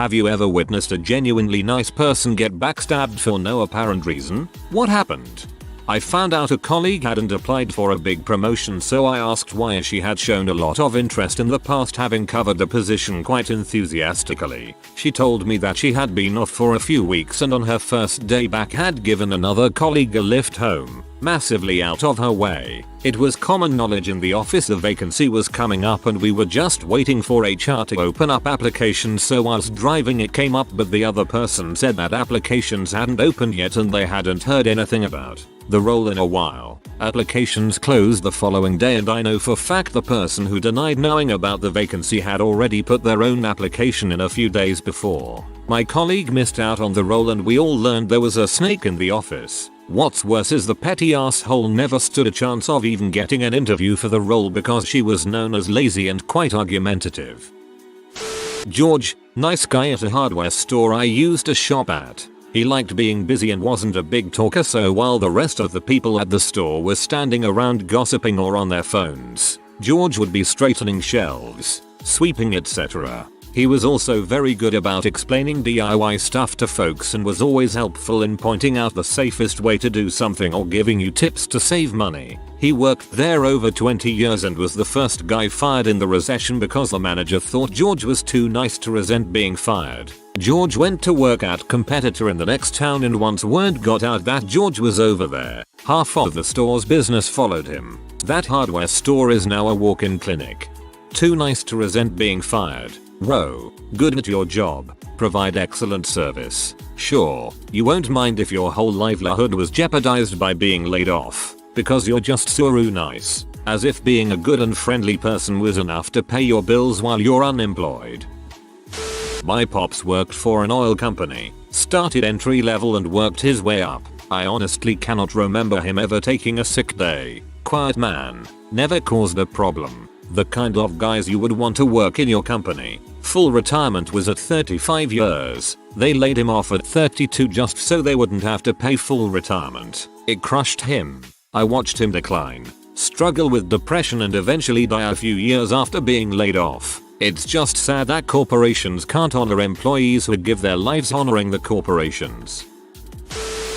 Have you ever witnessed a genuinely nice person get backstabbed for no apparent reason? What happened? I found out a colleague hadn't applied for a big promotion, so I asked why she had shown a lot of interest in the past, having covered the position quite enthusiastically. She told me that she had been off for a few weeks and on her first day back had given another colleague a lift home, massively out of her way. It was common knowledge in the office a vacancy was coming up and we were just waiting for HR to open up applications, so whilst driving it came up, but the other person said that applications hadn't opened yet and they hadn't heard anything about the role in a while. Applications closed the following day and I know for fact the person who denied knowing about the vacancy had already put their own application in a few days before. My colleague missed out on the role and we all learned there was a snake in the office. What's worse is the petty asshole never stood a chance of even getting an interview for the role because she was known as lazy and quite argumentative. George, nice guy at a hardware store I used to shop at. He liked being busy and wasn't a big talker, so while the rest of the people at the store were standing around gossiping or on their phones, George would be straightening shelves, sweeping, etc. He was also very good about explaining DIY stuff to folks and was always helpful in pointing out the safest way to do something or giving you tips to save money. He worked there over 20 years and was the first guy fired in the recession because the manager thought George was too nice to resent being fired. George went to work at competitor in the next town and once word got out that George was over there, half of the store's business followed him. That hardware store is now a walk-in clinic. Too nice to resent being fired. Row, good at your job, provide excellent service. Sure, you won't mind if your whole livelihood was jeopardized by being laid off, because you're just so nice. As if being a good and friendly person was enough to pay your bills while you're unemployed. My pops worked for an oil company, started entry level and worked his way up. I honestly cannot remember him ever taking a sick day. Quiet man, never caused a problem. The kind of guys you would want to work in your company. Full retirement was at 35 years. They laid him off at 32 just so they wouldn't have to pay full retirement. It crushed him. I watched him decline, struggle with depression and eventually die a few years after being laid off. It's just sad that corporations can't honor employees who give their lives honoring the corporations.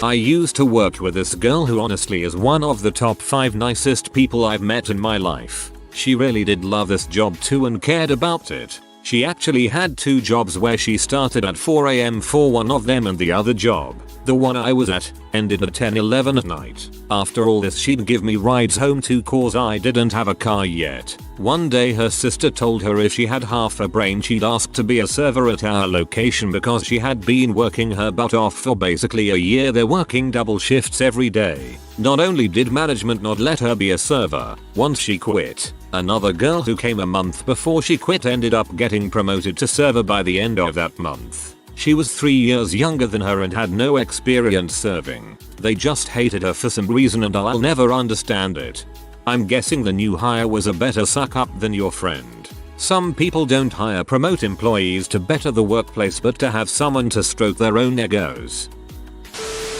I used to work with this girl who honestly is one of the top 5 nicest people I've met in my life. She really did love this job too and cared about it. She actually had 2 jobs where she started at 4 AM for one of them and the other job, the one I was at, ended at 10-11 at night. After all this she'd give me rides home too cause I didn't have a car yet. One day her sister told her if she had half a brain she'd ask to be a server at our location because she had been working her butt off for basically a year there, working double shifts every day. Not only did management not let her be a server, once she quit, another girl who came a month before she quit ended up getting promoted to server by the end of that month. She was 3 years younger than her and had no experience serving. They just hated her for some reason and I'll never understand it. I'm guessing the new hire was a better suck up than your friend. Some people don't hire promote employees to better the workplace but to have someone to stroke their own egos.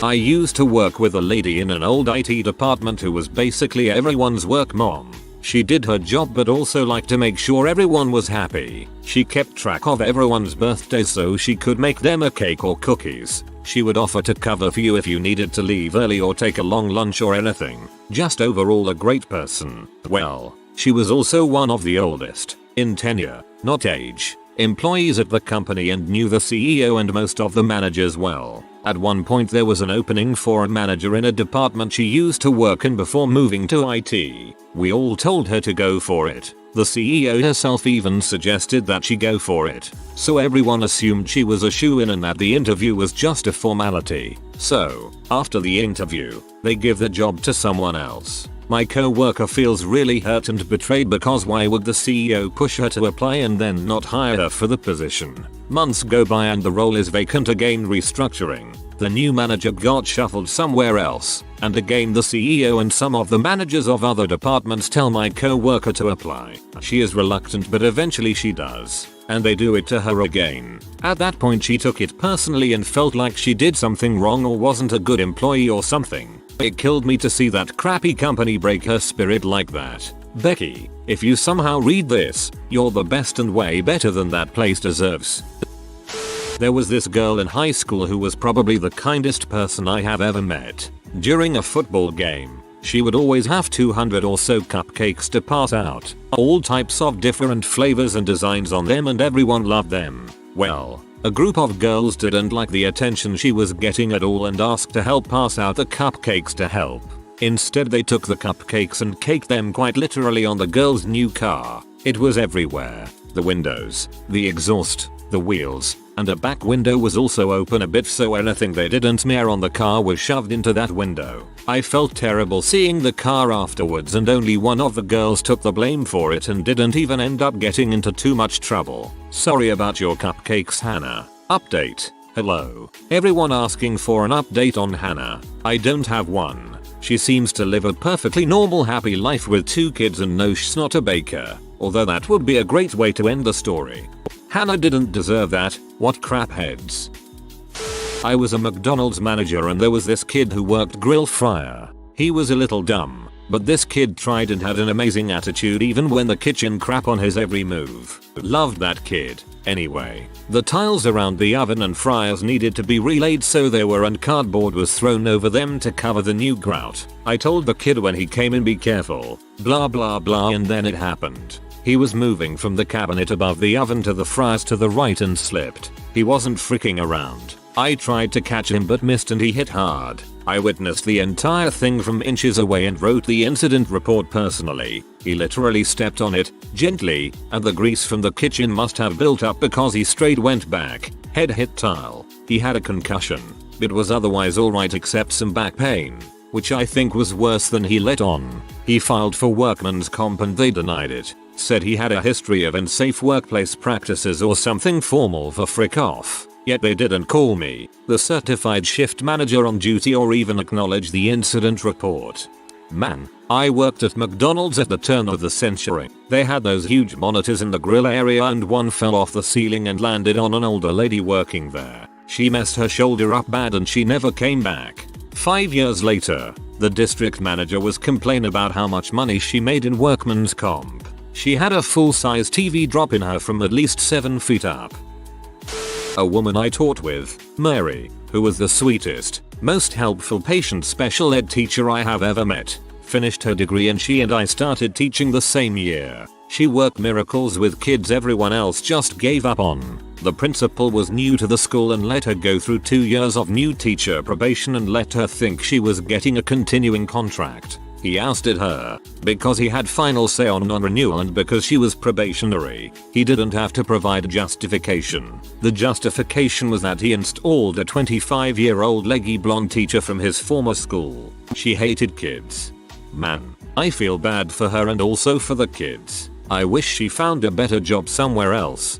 I used to work with a lady in an old IT department who was basically everyone's work mom. She did her job but also liked to make sure everyone was happy. She kept track of everyone's birthdays so she could make them a cake or cookies. She would offer to cover for you if you needed to leave early or take a long lunch or anything. Just overall a great person. Well, she was also one of the oldest, in tenure, not age, employees at the company and knew the CEO and most of the managers well. At one point there was an opening for a manager in a department she used to work in before moving to IT. We all told her to go for it. The CEO herself even suggested that she go for it. So everyone assumed she was a shoo-in and that the interview was just a formality. So, after the interview, they give the job to someone else. My co-worker feels really hurt and betrayed because why would the CEO push her to apply and then not hire her for the position? Months go by and the role is vacant again, restructuring. The new manager got shuffled somewhere else, and again the CEO and some of the managers of other departments tell my co-worker to apply. She is reluctant but eventually she does, and they do it to her again. At that point she took it personally and felt like she did something wrong or wasn't a good employee or something. It killed me to see that crappy company break her spirit like that. Becky, if you somehow read this, you're the best and way better than that place deserves. There was this girl in high school who was probably the kindest person I have ever met. During a football game, she would always have 200 or so cupcakes to pass out. All types of different flavors and designs on them, and everyone loved them. Well, a group of girls didn't like the attention she was getting at all and asked to help pass out the cupcakes to help. Instead, they took the cupcakes and caked them quite literally on the girl's new car. It was everywhere. The windows, the exhaust, the wheels, and a back window was also open a bit, so anything they didn't smear on the car was shoved into that window. I felt terrible seeing the car afterwards, and only one of the girls took the blame for it and didn't even end up getting into too much trouble. Sorry about your cupcakes, Hannah. Update. Hello. Everyone asking for an update on Hannah. I don't have one. She seems to live a perfectly normal happy life with 2 kids and no, she's not a baker. Although that would be a great way to end the story. Hannah didn't deserve that. What crap heads. I was a McDonald's manager and there was this kid who worked grill fryer. He was a little dumb, but this kid tried and had an amazing attitude even when the kitchen crap on his every move. Loved that kid. Anyway, the tiles around the oven and fryers needed to be relaid, so they were, and cardboard was thrown over them to cover the new grout. I told the kid when he came in, be careful, blah blah blah, and then it happened. He was moving from the cabinet above the oven to the fryers to the right and slipped. He wasn't freaking around. I tried to catch him but missed and he hit hard. I witnessed the entire thing from inches away and wrote the incident report personally. He literally stepped on it, gently, and the grease from the kitchen must have built up because he straight went back. Head hit tile. He had a concussion. It was otherwise alright except some back pain, which I think was worse than he let on. He filed for workman's comp and they denied it. Said he had a history of unsafe workplace practices or something formal for frick off. Yet they didn't call me, the certified shift manager on duty, or even acknowledge the incident report. Man, I worked at McDonald's at the turn of the century. They had those huge monitors in the grill area and one fell off the ceiling and landed on an older lady working there. She messed her shoulder up bad and she never came back. 5 years later, the district manager was complaining about how much money she made in workman's comp. She had a full-size TV drop in her from at least 7 feet up. A woman I taught with, Mary, who was the sweetest, most helpful patient special ed teacher I have ever met, finished her degree and she and I started teaching the same year. She worked miracles with kids everyone else just gave up on. The principal was new to the school and let her go through 2 years of new teacher probation and let her think she was getting a continuing contract. He ousted her because he had final say on non-renewal and because she was probationary. He didn't have to provide a justification. The justification was that he installed a 25-year-old leggy blonde teacher from his former school. She hated kids. Man, I feel bad for her and also for the kids. I wish she found a better job somewhere else.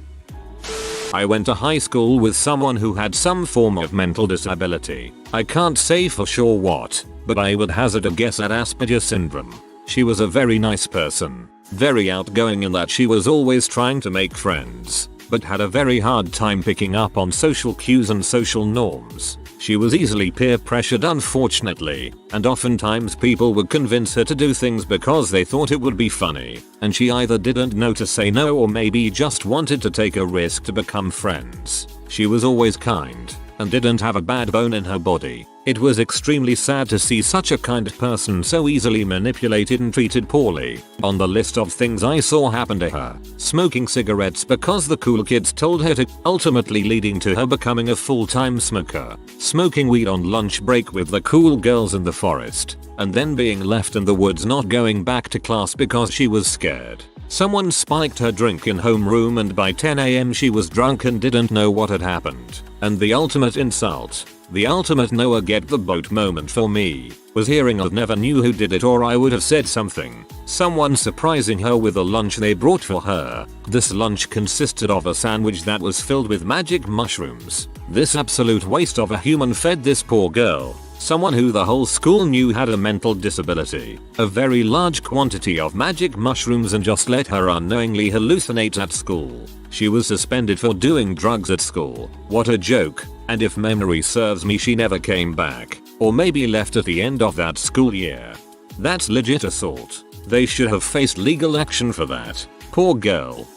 I went to high school with someone who had some form of mental disability. I can't say for sure what, but I would hazard a guess at Asperger's syndrome. She was a very nice person, very outgoing in that she was always trying to make friends, but had a very hard time picking up on social cues and social norms. She was easily peer pressured, unfortunately, and oftentimes people would convince her to do things because they thought it would be funny, and she either didn't know to say no or maybe just wanted to take a risk to become friends. She was always kind and didn't have a bad bone in her body. It was extremely sad to see such a kind person so easily manipulated and treated poorly. On the list of things I saw happen to her, smoking cigarettes because the cool kids told her to, ultimately leading to her becoming a full-time smoker, smoking weed on lunch break with the cool girls in the forest, and then being left in the woods not going back to class because she was scared. Someone spiked her drink in homeroom and by 10 AM she was drunk and didn't know what had happened. And the ultimate insult, the ultimate Noah get the boat moment for me, was hearing I never knew who did it or I would have said something. Someone surprising her with a lunch they brought for her. This lunch consisted of a sandwich that was filled with magic mushrooms. This absolute waste of a human fed this poor girl, someone who the whole school knew had a mental disability, a very large quantity of magic mushrooms and just let her unknowingly hallucinate at school. She was suspended for doing drugs at school. What a joke. And if memory serves me, she never came back, or maybe left at the end of that school year. That's legit assault. They should have faced legal action for that. Poor girl.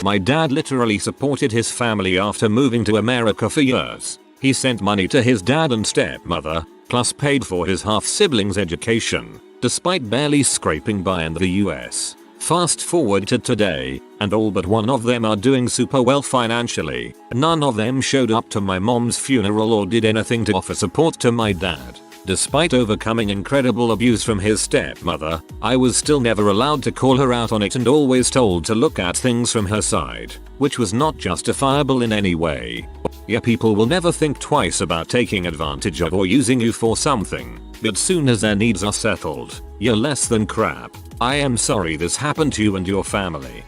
My dad literally supported his family after moving to America for years. He sent money to his dad and stepmother, plus paid for his half-siblings' education, despite barely scraping by in the US. Fast forward to today, and all but one of them are doing super well financially. None of them showed up to my mom's funeral or did anything to offer support to my dad. Despite overcoming incredible abuse from his stepmother, I was still never allowed to call her out on it and always told to look at things from her side, which was not justifiable in any way. Yeah, people will never think twice about taking advantage of or using you for something, but soon as their needs are settled, you're less than crap. I am sorry this happened to you and your family.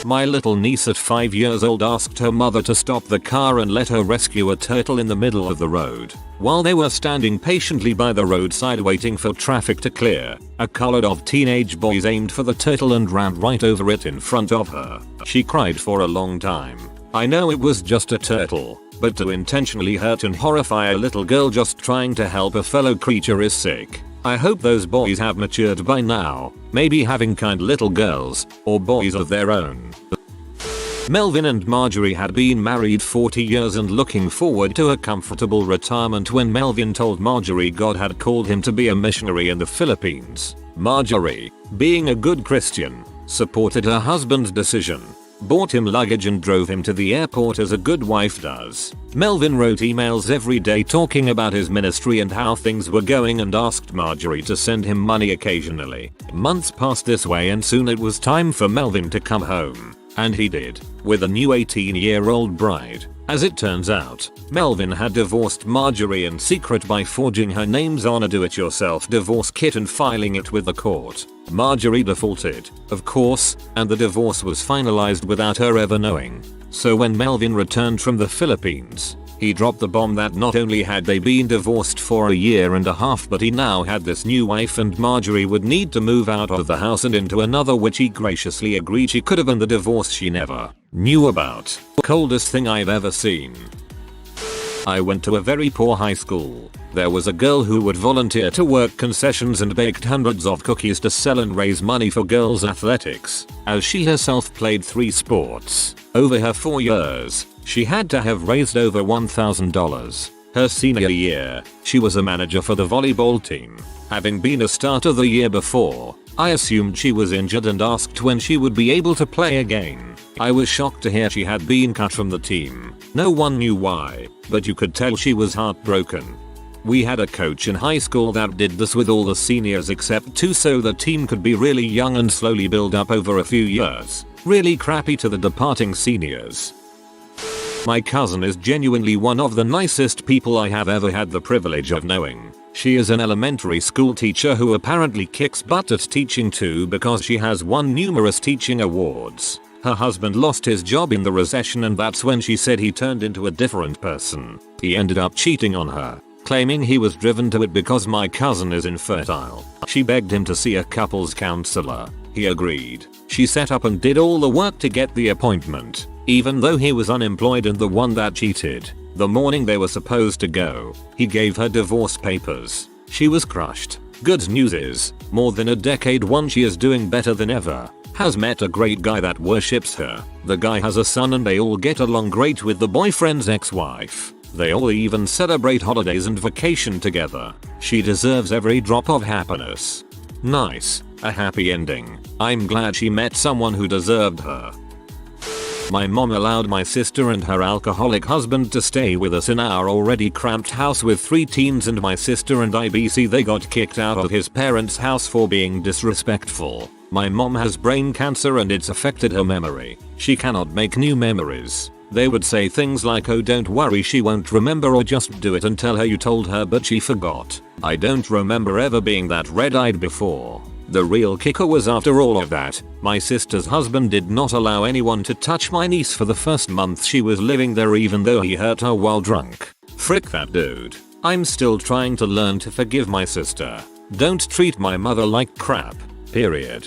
My little niece at 5 years old asked her mother to stop the car and let her rescue a turtle in the middle of the road. While they were standing patiently by the roadside waiting for traffic to clear, a colored of teenage boys aimed for the turtle and ran right over it in front of her. She cried for a long time. I know it was just a turtle, but to intentionally hurt and horrify a little girl just trying to help a fellow creature is sick. I hope those boys have matured by now, maybe having kind little girls, or boys of their own. Melvin and Marjorie had been married 40 years and looking forward to a comfortable retirement when Melvin told Marjorie God had called him to be a missionary in the Philippines. Marjorie, being a good Christian, supported her husband's decision, bought him luggage and drove him to the airport as a good wife does. Melvin wrote emails every day talking about his ministry and how things were going and asked Marjorie to send him money occasionally. Months passed this way and soon it was time for Melvin to come home. And he did, with a new 18-year-old bride. As it turns out, Melvin had divorced Marjorie in secret by forging her names on a do-it-yourself divorce kit and filing it with the court. Marjorie defaulted, of course, and the divorce was finalized without her ever knowing. So when Melvin returned from the Philippines, he dropped the bomb that not only had they been divorced for a year and a half, but he now had this new wife and Marjorie would need to move out of the house and into another, which he graciously agreed she could have, and the divorce she never knew about. Coldest thing I've ever seen. I went to a very poor high school. There was a girl who would volunteer to work concessions and baked hundreds of cookies to sell and raise money for girls' athletics, as she herself played 3 sports. Over her 4 years, she had to have raised over $1,000. Her senior year, she was a manager for the volleyball team. Having been a starter the year before, I assumed she was injured and asked when she would be able to play again. I was shocked to hear she had been cut from the team. No one knew why, but you could tell she was heartbroken. We had a coach in high school that did this with all the seniors except 2, so the team could be really young and slowly build up over a few years. Really crappy to the departing seniors. My cousin is genuinely one of the nicest people I have ever had the privilege of knowing. She is an elementary school teacher who apparently kicks butt at teaching too because she has won numerous teaching awards. Her husband lost his job in the recession and that's when she said he turned into a different person. He ended up cheating on her, claiming he was driven to it because my cousin is infertile. She begged him to see a couples counselor. He agreed. She set up and did all the work to get the appointment, even though he was unemployed and the one that cheated. The morning they were supposed to go, he gave her divorce papers. She was crushed. Good news is, more than a decade on she is doing better than ever. Has met a great guy that worships her. The guy has a son and they all get along great with the boyfriend's ex-wife. They all even celebrate holidays and vacation together. She deserves every drop of happiness. Nice. A happy ending. I'm glad she met someone who deserved her. My mom allowed my sister and her alcoholic husband to stay with us in our already cramped house with 3 teens and my sister and IBC. They got kicked out of his parents' house for being disrespectful. My mom has brain cancer and it's affected her memory. She cannot make new memories. They would say things like, oh don't worry she won't remember, or just do it and tell her you told her but she forgot. I don't remember ever being that red-eyed before. The real kicker was after all of that, my sister's husband did not allow anyone to touch my niece for the first month she was living there, even though he hurt her while drunk. Frick that dude. I'm still trying to learn to forgive my sister. Don't treat my mother like crap. Period.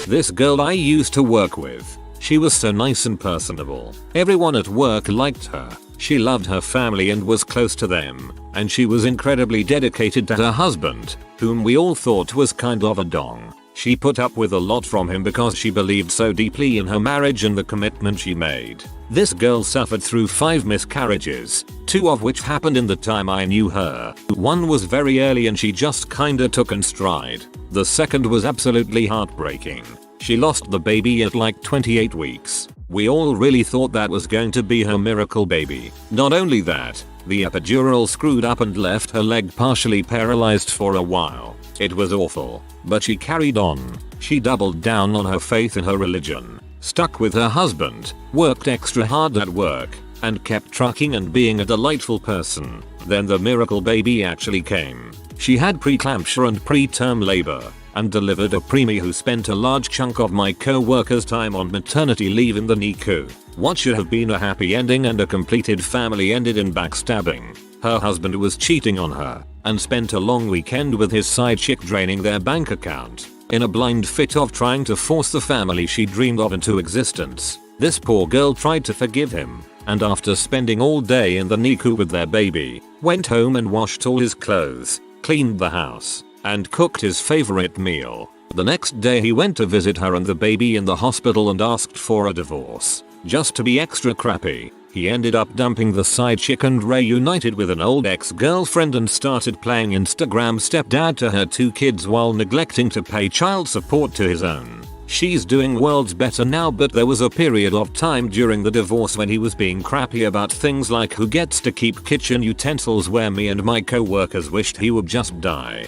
This girl I used to work with. She was so nice and personable. Everyone at work liked her. She loved her family and was close to them. And she was incredibly dedicated to her husband, whom we all thought was kind of a dong. She put up with a lot from him because she believed so deeply in her marriage and the commitment she made. This girl suffered through 5 miscarriages, 2 of which happened in the time I knew her. One was very early and she just kinda took in stride. The second was absolutely heartbreaking. She lost the baby at like 28 weeks. We all really thought that was going to be her miracle baby. Not only that, the epidural screwed up and left her leg partially paralyzed for a while. It was awful, but she carried on. She doubled down on her faith in her religion, stuck with her husband, worked extra hard at work, and kept trucking and being a delightful person. Then the miracle baby actually came. She had preeclampsia and preterm labor, and delivered a preemie who spent a large chunk of my co-worker's time on maternity leave in the NICU. What should have been a happy ending and a completed family ended in backstabbing. Her husband was cheating on her, and spent a long weekend with his side chick draining their bank account, in a blind fit of trying to force the family she dreamed of into existence. This poor girl tried to forgive him, and after spending all day in the NICU with their baby, went home and washed all his clothes, cleaned the house, and cooked his favorite meal. The next day he went to visit her and the baby in the hospital and asked for a divorce. Just to be extra crappy, he ended up dumping the side chick and reunited with an old ex-girlfriend and started playing Instagram stepdad to her 2 kids while neglecting to pay child support to his own. She's doing worlds better now, but there was a period of time during the divorce when he was being crappy about things like who gets to keep kitchen utensils, where me and my co-workers wished he would just die.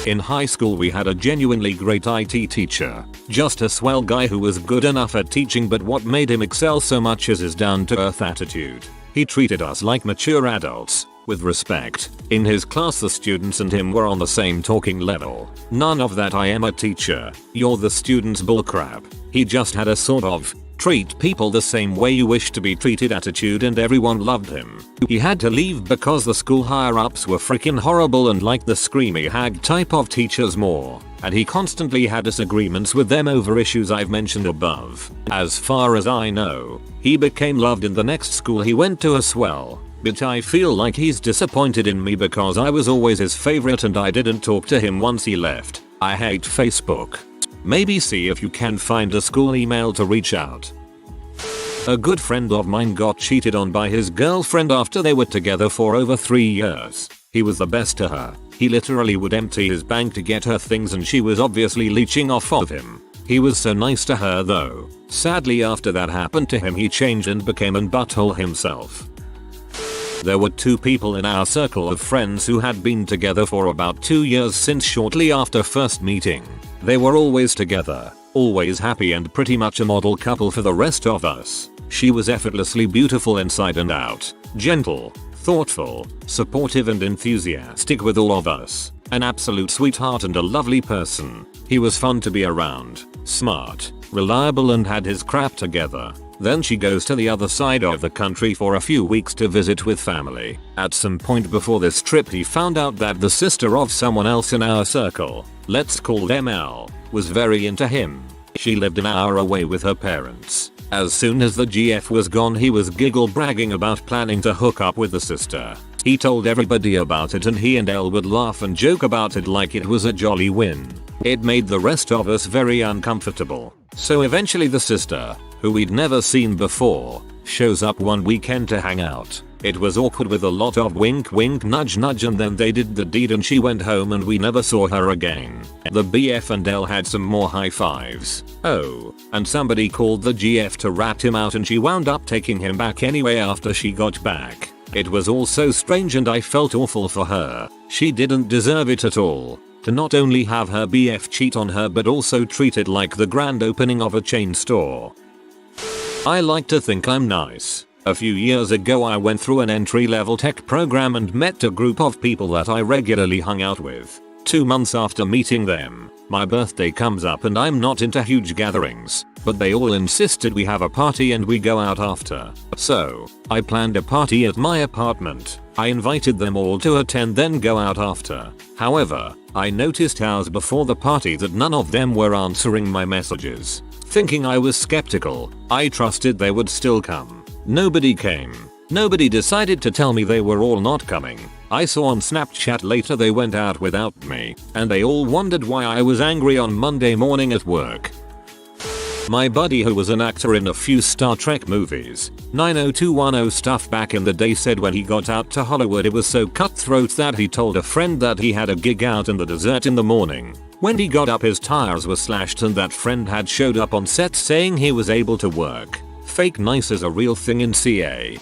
In high school we had a genuinely great IT teacher, just a swell guy who was good enough at teaching, but what made him excel so much is his down-to-earth attitude. He treated us like mature adults, with respect. In his class the students and him were on the same talking level. None of that "I am a teacher, you're the students" bullcrap. He just had a sort of treat people the same way you wish to be treated attitude, and everyone loved him. He had to leave because the school higher-ups were freaking horrible and liked the screamy hag type of teachers more, and he constantly had disagreements with them over issues I've mentioned above. As far as I know, he became loved in the next school he went to as well, but I feel like he's disappointed in me because I was always his favorite and I didn't talk to him once he left. I hate Facebook. Maybe see if you can find a school email to reach out. A good friend of mine got cheated on by his girlfriend after they were together for over 3 years. He was the best to her. He literally would empty his bank to get her things and she was obviously leeching off of him. He was so nice to her though. Sadly after that happened to him he changed and became an butthole himself. There were 2 people in our circle of friends who had been together for about 2 years since shortly after first meeting. They were always together, always happy, and pretty much a model couple for the rest of us. She was effortlessly beautiful inside and out, gentle, thoughtful, supportive and enthusiastic with all of us. An absolute sweetheart and a lovely person. He was fun to be around, smart, reliable and had his crap together. Then she goes to the other side of the country for a few weeks to visit with family. At some point before this trip he found out that the sister of someone else in our circle, let's call them L, was very into him. She lived an hour away with her parents. As soon as the GF was gone he was giggle bragging about planning to hook up with the sister. He told everybody about it and he and Elle would laugh and joke about it like it was a jolly win. It made the rest of us very uncomfortable. So eventually the sister, who we'd never seen before, shows up one weekend to hang out. It was awkward with a lot of wink wink nudge nudge, and then they did the deed and she went home and we never saw her again. The BF and L had some more high fives. Oh, and somebody called the GF to rat him out and she wound up taking him back anyway after she got back. It was all so strange and I felt awful for her. She didn't deserve it at all. To not only have her BF cheat on her but also treat it like the grand opening of a chain store. I like to think I'm nice. A few years ago I went through an entry-level tech program and met a group of people that I regularly hung out with. 2 months after meeting them, my birthday comes up and I'm not into huge gatherings, but they all insisted we have a party and we go out after. So, I planned a party at my apartment. I invited them all to attend then go out after. However, I noticed hours before the party that none of them were answering my messages. Thinking I was skeptical, I trusted they would still come. Nobody came. Nobody decided to tell me they were all not coming. I saw on Snapchat later they went out without me, and they all wondered why I was angry on Monday morning at work. My buddy who was an actor in a few Star Trek movies, 90210 stuff back in the day, said when he got out to Hollywood it was so cutthroat that he told a friend that he had a gig out in the desert in the morning. When he got up his tires were slashed and that friend had showed up on set saying he was able to work. Fake nice is a real thing in CA.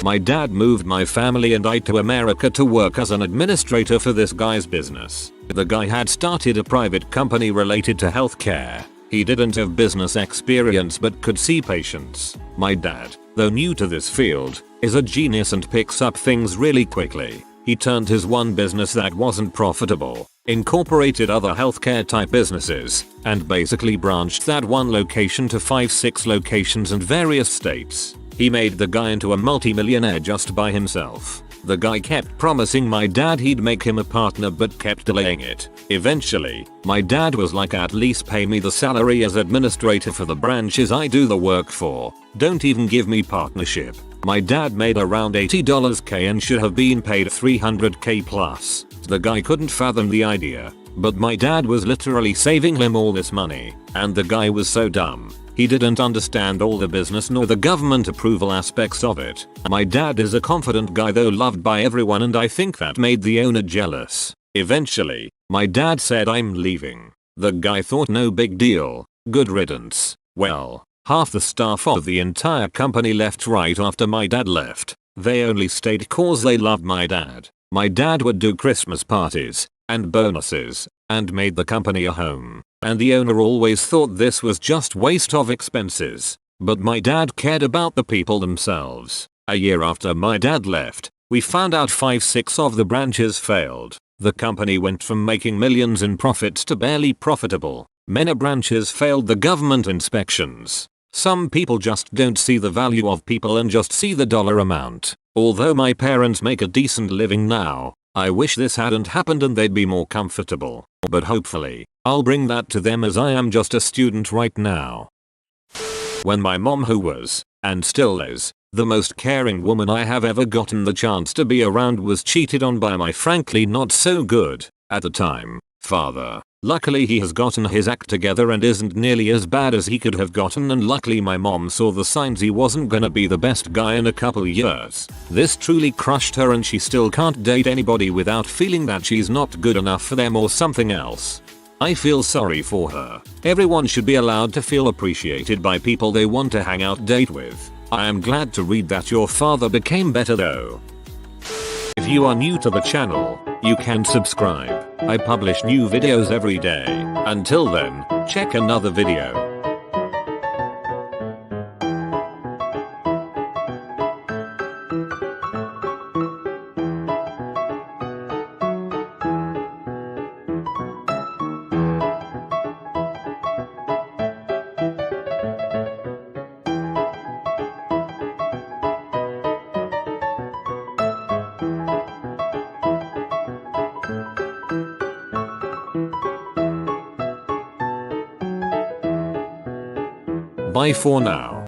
My dad moved my family and I to America to work as an administrator for this guy's business. The guy had started a private company related to healthcare. He didn't have business experience but could see patients. My dad, though new to this field, is a genius and picks up things really quickly. He turned his one business that wasn't profitable, incorporated other healthcare type businesses, and basically branched that one location to 5-6 locations in various states. He made the guy into a multi-millionaire just by himself. The guy kept promising my dad he'd make him a partner but kept delaying it. Eventually, my dad was like, at least pay me the salary as administrator for the branches I do the work for. Don't even give me partnership. My dad made around $80K and should have been paid $300K plus. The guy couldn't fathom the idea, but my dad was literally saving him all this money, and the guy was so dumb. He didn't understand all the business nor the government approval aspects of it. My dad is a confident guy though loved by everyone, and I think that made the owner jealous. Eventually, my dad said, "I'm leaving." The guy thought no big deal. Good riddance. Well, half the staff of the entire company left right after my dad left. They only stayed cause they loved my dad. My dad would do Christmas parties and bonuses and made the company a home. And the owner always thought this was just waste of expenses. But my dad cared about the people themselves. A year after my dad left, we found out 5-6 of the branches failed. The company went from making millions in profits to barely profitable. Many branches failed the government inspections. Some people just don't see the value of people and just see the dollar amount. Although my parents make a decent living now, I wish this hadn't happened and they'd be more comfortable. But hopefully, I'll bring that to them as I am just a student right now. When my mom, who was, and still is, the most caring woman I have ever gotten the chance to be around, was cheated on by my frankly not so good, at the time, father. Luckily he has gotten his act together and isn't nearly as bad as he could have gotten, and luckily my mom saw the signs he wasn't gonna be the best guy in a couple years. This truly crushed her and she still can't date anybody without feeling that she's not good enough for them or something else. I feel sorry for her. Everyone should be allowed to feel appreciated by people they want to hang out date with. I am glad to read that your father became better though. If you are new to the channel, you can subscribe. I publish new videos every day. Until then, check another video. Bye for now.